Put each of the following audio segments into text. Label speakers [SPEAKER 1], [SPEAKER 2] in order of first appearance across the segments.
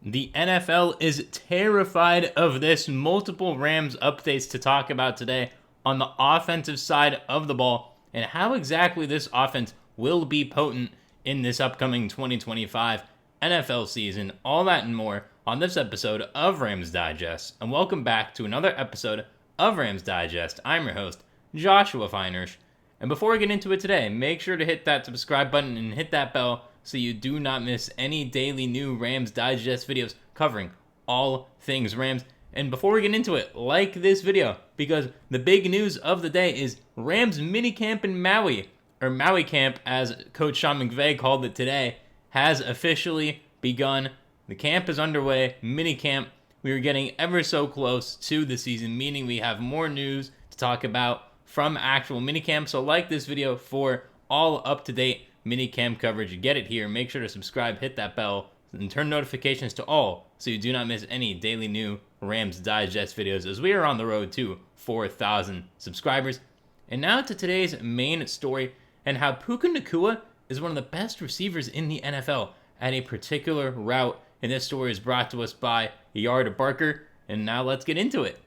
[SPEAKER 1] The NFL is terrified of this. Multiple Rams updates to talk about today on the offensive side of the ball and how exactly this offense will be potent in this upcoming 2025 NFL season. All that and more on this episode of Rams Digest. And welcome back to another episode of Rams Digest. I'm your host, Joshua Finehirsh. And before we get into it today, make sure to hit that subscribe button and hit that bell so you do not miss any daily new Rams Digest videos covering all things Rams. And before we get into it, like this video, because the big news of the day is Rams minicamp in Maui, or Maui Camp as Coach Sean McVay called it today, has officially begun. The camp is underway, minicamp. We are getting ever so close to the season, meaning we have more news to talk about from actual minicamp. So like this video for all up-to-date minicamp coverage. You get it here. Make sure to subscribe, hit that bell, and turn notifications to all so you do not miss any daily new Rams Digest videos as we are on the road to 4,000 subscribers. And now to today's main story and how Puka Nacua is one of the best receivers in the NFL at a particular route. And this story is brought to us by Yard Barker. And now let's get into it.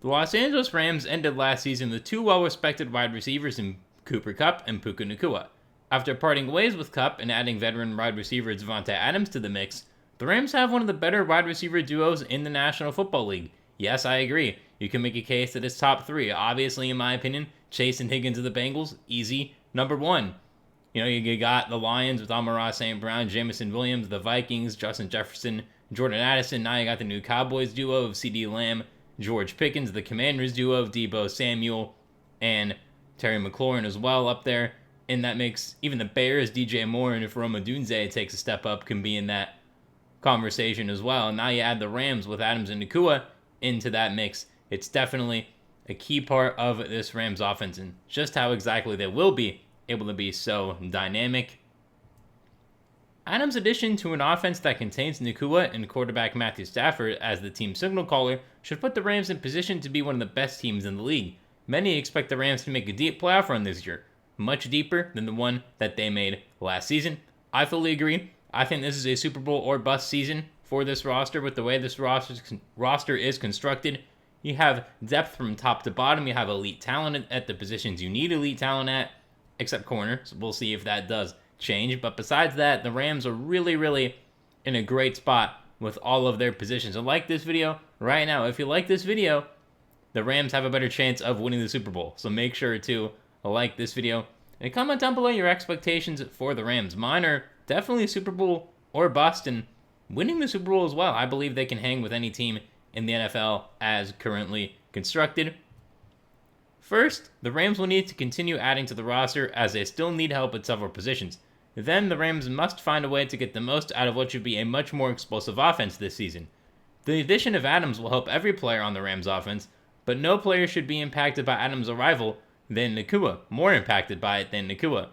[SPEAKER 1] The Los Angeles Rams ended last season with two well-respected wide receivers in Kupp and Puka Nacua. After parting ways with Kupp and adding veteran wide receiver Davante Adams to the mix, the Rams have one of the better wide receiver duos in the National Football League. Yes, I agree. You can make a case that it's top three. Obviously, in my opinion, Chase and Higgins of the Bengals, easy number one. You got the Lions with Amon-Ra St. Brown, Jameson Williams, the Vikings, Justin Jefferson, Jordan Addison. Now you got the new Cowboys duo of CD Lamb, George Pickens, the Commanders duo of Deebo Samuel, and Terry McLaurin as well up there in that mix. Even the Bears, DJ Moore, and if Rome Odunze takes a step up, can be in that conversation as well. And now you add the Rams with Adams and Nacua into that mix. It's definitely a key part of this Rams offense and just how exactly they will be able to be so dynamic. Adams' addition to an offense that contains Nacua and quarterback Matthew Stafford as the team signal caller should put the Rams in position to be one of the best teams in the league. Many expect the Rams to make a deep playoff run this year, much deeper than the one that they made last season. I fully agree. I think this is a Super Bowl or bust season for this roster with the way this roster is constructed. You have depth from top to bottom. You have elite talent at the positions you need elite talent at, except corner. So we'll see if that does change. But besides that, the Rams are really, really in a great spot with all of their positions. So like this video right now. If you like this video, the Rams have a better chance of winning the Super Bowl. So make sure to like this video and comment down below your expectations for the Rams. Mine are definitely Super Bowl or bust, and winning the Super Bowl as well. I believe they can hang with any team in the NFL as currently constructed. First, the Rams will need to continue adding to the roster as they still need help at several positions. Then the Rams must find a way to get the most out of what should be a much more explosive offense this season. The addition of Adams will help every player on the Rams offense, but no player should be impacted by Adams' arrival than Nacua, more impacted by it than Nacua.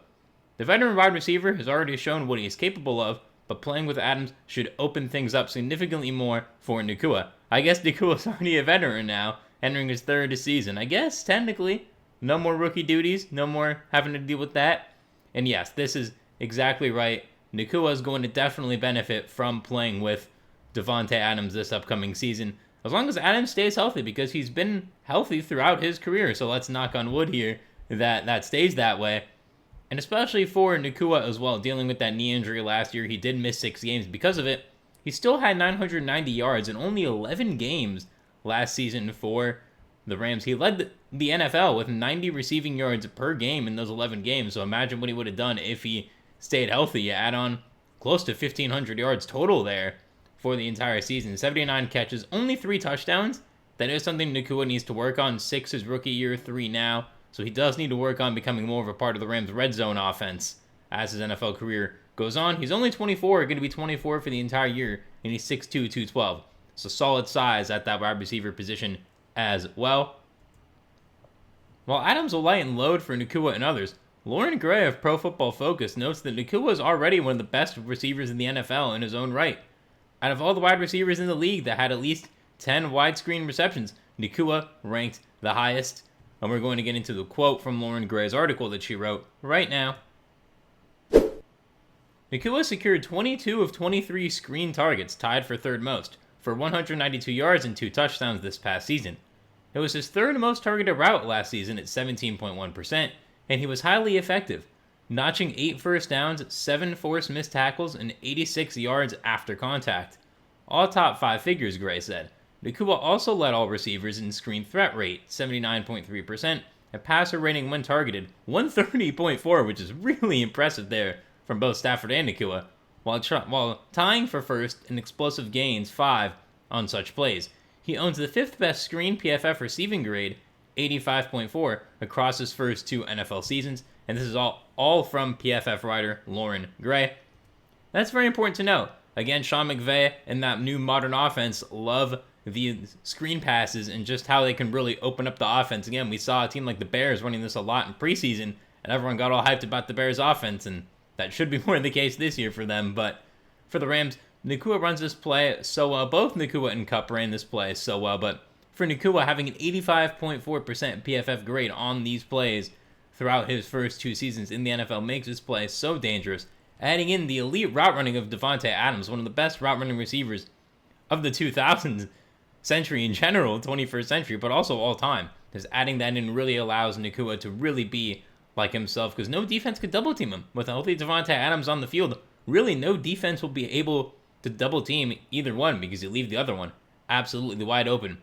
[SPEAKER 1] The veteran wide receiver has already shown what he is capable of, but playing with Adams should open things up significantly more for Nacua. I guess Nacua's already a veteran now, entering his third season. I guess, technically, no more rookie duties, no more having to deal with that. And yes, this is exactly right. Nacua is going to definitely benefit from playing with Davante Adams this upcoming season, as long as Adams stays healthy, because he's been healthy throughout his career. So let's knock on wood here that stays that way. And especially for Nacua as well, dealing with that knee injury last year. He did miss 6 games because of it. He still had 990 yards in only 11 games last season for the Rams. He led the NFL with 90 receiving yards per game in those 11 games. So imagine what he would have done if he stayed healthy. You add on close to 1,500 yards total there for the entire season. 79 catches, only 3 touchdowns. That is something Nacua needs to work on. 6 his rookie year, 3 now. So he does need to work on becoming more of a part of the Rams' red zone offense as his NFL career goes on. He's only 24, going to be 24 for the entire year, and he's 6'2", 212. So solid size at that wide receiver position as well. While Adams will lighten load for Nacua and others, Lauren Gray of Pro Football Focus notes that Nacua is already one of the best receivers in the NFL in his own right. Out of all the wide receivers in the league that had at least 10 widescreen receptions, Nacua ranked the highest. And we're going to get into the quote from Lauren Gray's article that she wrote right now. Nacua secured 22 of 23 screen targets, tied for third most, for 192 yards and 2 touchdowns this past season. It was his third most targeted route last season at 17.1%, and he was highly effective, notching 8 first downs, 7 forced missed tackles, and 86 yards after contact. All top 5 figures, Gray said. Nacua also led all receivers in screen threat rate, 79.3%, a passer rating when targeted, 130.4, which is really impressive there from both Stafford and Nacua, while tying for first in explosive gains, 5 on such plays. He owns the 5th best screen PFF receiving grade, 85.4, across his first 2 NFL seasons, and this is all from PFF writer Lauren Gray. That's very important to know. Again, Sean McVay and that new modern offense love the screen passes and just how they can really open up the offense. Again, we saw a team like the Bears running this a lot in preseason, and everyone got all hyped about the Bears offense, and that should be more the case this year for them. But for the Rams, Nacua runs this play so well. Both Nacua and Kupp ran this play so well, but for Nacua, having an 85.4% PFF grade on these plays throughout his first 2 seasons in the NFL makes this play so dangerous. Adding in the elite route running of Davante Adams, one of the best route running receivers of the 2000s century in general, 21st century, but also all time. Just adding that in really allows Nacua to really be like himself, because no defense could double team him. With a healthy Davante Adams on the field, really no defense will be able to double team either one, because you leave the other one absolutely wide open.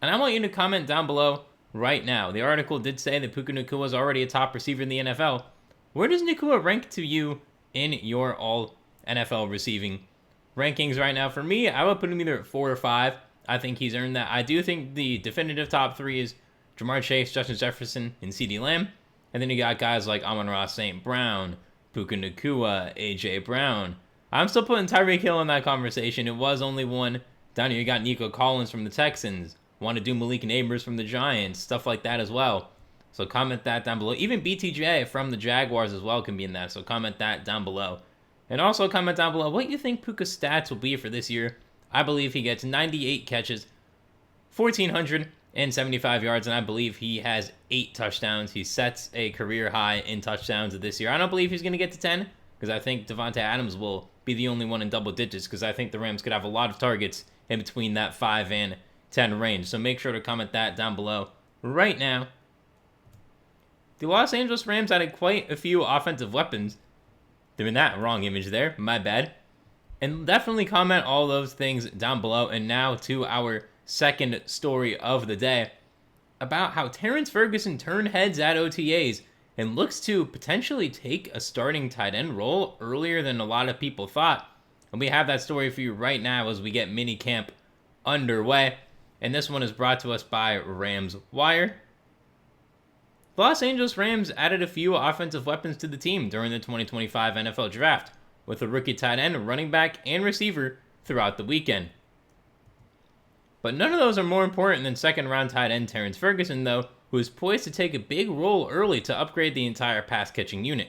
[SPEAKER 1] And I want you to comment down below right now. The article did say that Puka Nacua is already a top receiver in the NFL. Where does Nacua rank to you in your all NFL receiving rankings right now? For me, I would put him either at 4 or 5. I think he's earned that. I do think the definitive top 3 is Jamar Chase, Justin Jefferson, and CeeDee Lamb. And then you got guys like Amon-Ra St. Brown, Puka Nacua, A.J. Brown. I'm still putting Tyreek Hill in that conversation. It was only one. Down here you got Nico Collins from the Texans. Want to do Malik Neighbors from the Giants. Stuff like that as well. So comment that down below. Even BTJ from the Jaguars as well can be in that. So comment that down below. And also comment down below what you think Puka's stats will be for this year. I believe he gets 98 catches, 1,475 yards, and I believe he has 8 touchdowns. He sets a career high in touchdowns this year. I don't believe he's going to get to 10, because I think Davante Adams will be the only one in double digits, because I think the Rams could have a lot of targets in between that 5 and 10 range. So make sure to comment that down below right now. The Los Angeles Rams added quite a few offensive weapons. Doing that wrong image there, my bad. And definitely comment all those things down below. And now to our second story of the day about how Terrance Ferguson turned heads at OTAs and looks to potentially take a starting tight end role earlier than a lot of people thought. And we have that story for you right now as we get mini camp underway. And this one is brought to us by Rams Wire. The Los Angeles Rams added a few offensive weapons to the team during the 2025 NFL Draft, with a rookie tight end, running back, and receiver throughout the weekend. But none of those are more important than second-round tight end Terrance Ferguson, though, who is poised to take a big role early to upgrade the entire pass-catching unit.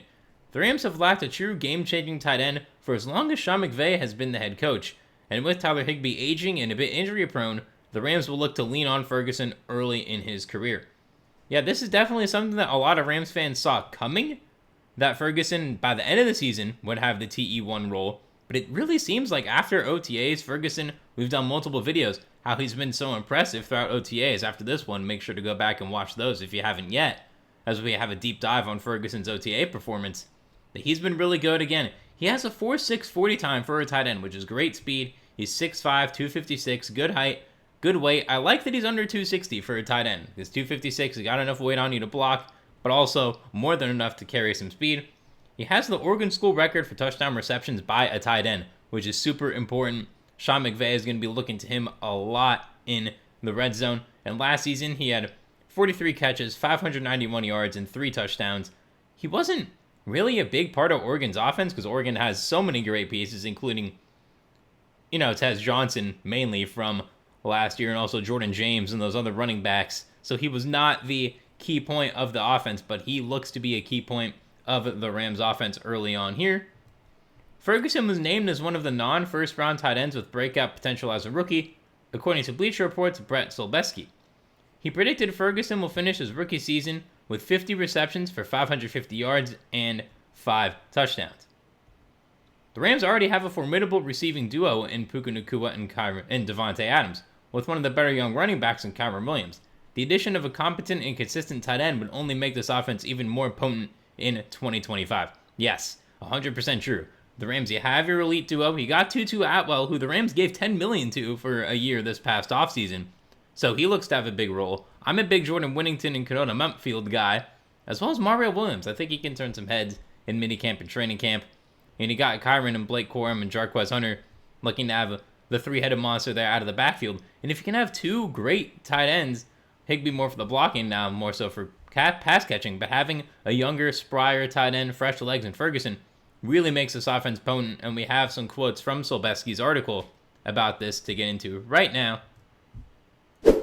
[SPEAKER 1] The Rams have lacked a true game-changing tight end for as long as Sean McVay has been the head coach, and with Tyler Higbee aging and a bit injury-prone, the Rams will look to lean on Ferguson early in his career. Yeah, this is definitely something that a lot of Rams fans saw coming, that Ferguson, by the end of the season, would have the TE1 role. But it really seems like after OTAs, Ferguson, we've done multiple videos, how he's been so impressive throughout OTAs. After this one, make sure to go back and watch those if you haven't yet, as we have a deep dive on Ferguson's OTA performance. But he's been really good again. He has a 4.6 40 time for a tight end, which is great speed. He's 6'5", 256, good height. Good weight. I like that he's under 260 for a tight end. Because 256, he got enough weight on you to block, but also more than enough to carry some speed. He has the Oregon School record for touchdown receptions by a tight end, which is super important. Sean McVay is going to be looking to him a lot in the red zone. And last season, he had 43 catches, 591 yards, and 3 touchdowns. He wasn't really a big part of Oregon's offense because Oregon has so many great pieces, including, Tez Johnson mainly from last year, and also Jordan James and those other running backs. So he was not the key point of the offense, but he looks to be a key point of the Rams offense early on here. Ferguson was named as one of the non-first round tight ends with breakout potential as a rookie, according to Bleacher Report's Brett Solbeski. He predicted Ferguson will finish his rookie season with 50 receptions for 550 yards and 5 touchdowns. The Rams already have a formidable receiving duo in Puka Nacua and Devontae Adams, with one of the better young running backs in Kyren Williams. The addition of a competent and consistent tight end would only make this offense even more potent in 2025. Yes, 100% true. The Rams, you have your elite duo. You got Tutu Atwell, who the Rams gave $10 million to for a year this past offseason. So he looks to have a big role. I'm a big Jordan Whittington and Kenona Mumpfield guy, as well as Mario Williams. I think he can turn some heads in minicamp and training camp. And you got Kyren and Blake Corum and Jarquez Hunter looking to have the three-headed monster there out of the backfield. And if you can have two great tight ends, Higbee more for the blocking now, more so for pass catching, but having a younger, sprier tight end, fresh legs, and Ferguson really makes this offense potent. And we have some quotes from Solbeski's article about this to get into right now. The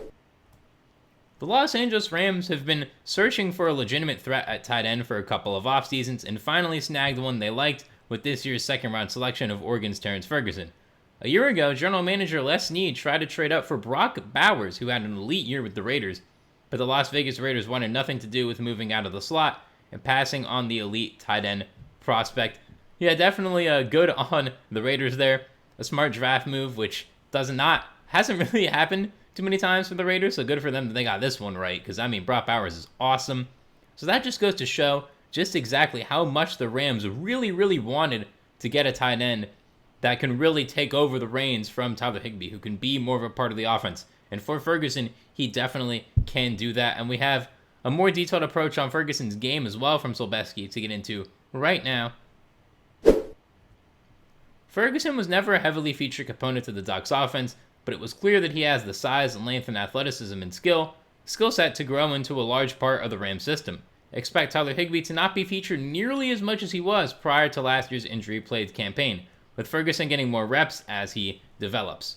[SPEAKER 1] Los Angeles Rams have been searching for a legitimate threat at tight end for a couple of off seasons and finally snagged one they liked with this year's second-round selection of Oregon's Terrance Ferguson. A year ago, general manager Les Snead tried to trade up for Brock Bowers, who had an elite year with the Raiders, but the Las Vegas Raiders wanted nothing to do with moving out of the slot and passing on the elite tight end prospect. Yeah, definitely good on the Raiders there. A smart draft move, which hasn't really happened too many times for the Raiders, so good for them that they got this one right, because, Brock Bowers is awesome. So that just goes to show just exactly how much the Rams really, really wanted to get a tight end that can really take over the reins from Tyler Higbee, who can be more of a part of the offense. And for Ferguson, he definitely can do that. And we have a more detailed approach on Ferguson's game as well from Solbeski to get into right now. Ferguson was never a heavily featured component to the Ducks offense, but it was clear that he has the size and length and athleticism and skill set to grow into a large part of the Rams system. Expect Tyler Higbee to not be featured nearly as much as he was prior to last year's injury-plagued campaign, with Ferguson getting more reps as he develops.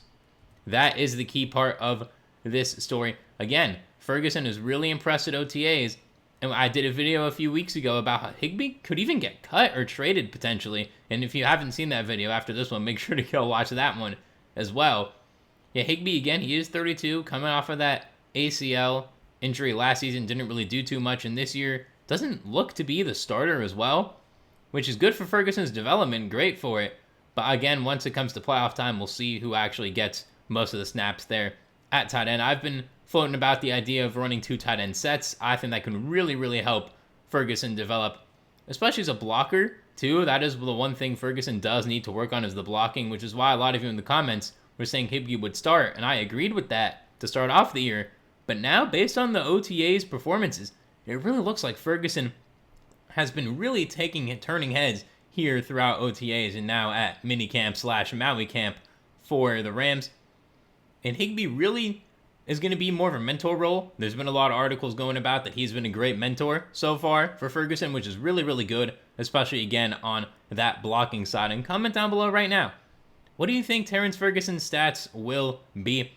[SPEAKER 1] That is the key part of this story. Again, Ferguson is really impressed at OTAs, and I did a video a few weeks ago about how Higbee could even get cut or traded potentially, and if you haven't seen that video after this one, make sure to go watch that one as well. Yeah, Higbee, again, he is 32, coming off of that ACL injury last season, didn't really do too much, and this year doesn't look to be the starter as well, which is good for Ferguson's development, great for it. But again, once it comes to playoff time, we'll see who actually gets most of the snaps there at tight end. I've been floating about the idea of running two tight end sets. I think that can really, really help Ferguson develop, especially as a blocker, too. That is the one thing Ferguson does need to work on, is the blocking, which is why a lot of you in the comments were saying Higbee would start, and I agreed with that to start off the year. But now, based on the OTA's performances, it really looks like Ferguson has been really turning heads here throughout OTAs and now at minicamp / Maui Camp for the Rams. And Higbee really is going to be more of a mentor role. There's been a lot of articles going about that he's been a great mentor so far for Ferguson, which is really, really good, especially again on that blocking side. And comment down below right now, what do you think Terrance Ferguson's stats will be?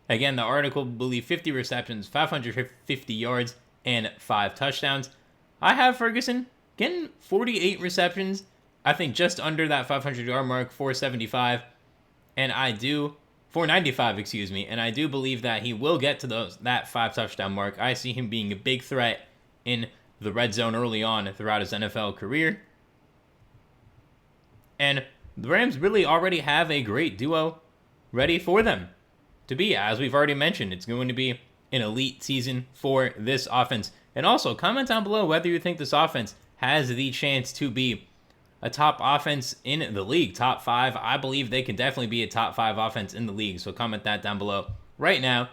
[SPEAKER 1] Again, the article believe 50 receptions, 550 yards, and 5 touchdowns. I have Ferguson getting 48 receptions, I think just under that 500-yard mark, 475, and 495, excuse me, and I do believe that he will get to that 5-touchdown mark. I see him being a big threat in the red zone early on throughout his NFL career. And the Rams really already have a great duo ready for them to be. As we've already mentioned, it's going to be an elite season for this offense. And also, comment down below whether you think this offense has the chance to be a top offense in the league. Top 5. I believe they can definitely be a top 5 offense in the league. So comment that down below right now.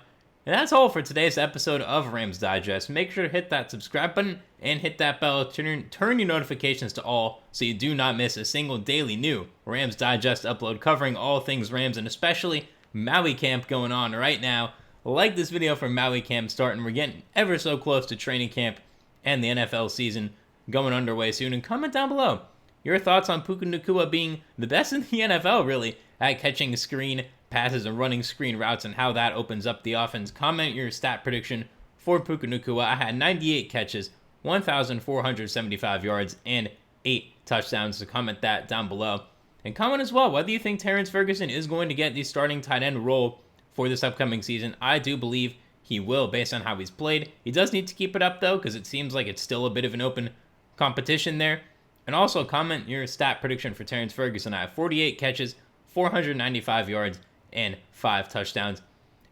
[SPEAKER 1] And that's all for today's episode of Rams Digest. Make sure to hit that subscribe button and hit that bell. Turn your notifications to all so you do not miss a single daily new Rams Digest upload covering all things Rams, and especially Maui Camp going on right now. Like this video for Maui Camp starting. We're getting ever so close to training camp and the NFL season going underway soon. And comment down below your thoughts on Puka Nacua being the best in the NFL, really, at catching screen passes and running screen routes and how that opens up the offense. Comment your stat prediction for Puka Nacua. I had 98 catches, 1,475 yards, and 8 touchdowns. So comment that down below. And comment as well whether you think Terrance Ferguson is going to get the starting tight end role for this upcoming season. I do believe he will based on how he's played. He does need to keep it up, though, because it seems like it's still a bit of an open competition there. And also comment your stat prediction for Terrance Ferguson. I have 48 catches, 495 yards, and 5 touchdowns.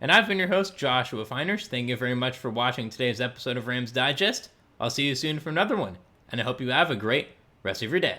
[SPEAKER 1] And I've been your host, Joshua Finehirsh. Thank you very much for watching today's episode of Rams Digest. I'll see you soon for another one, and I hope you have a great rest of your day.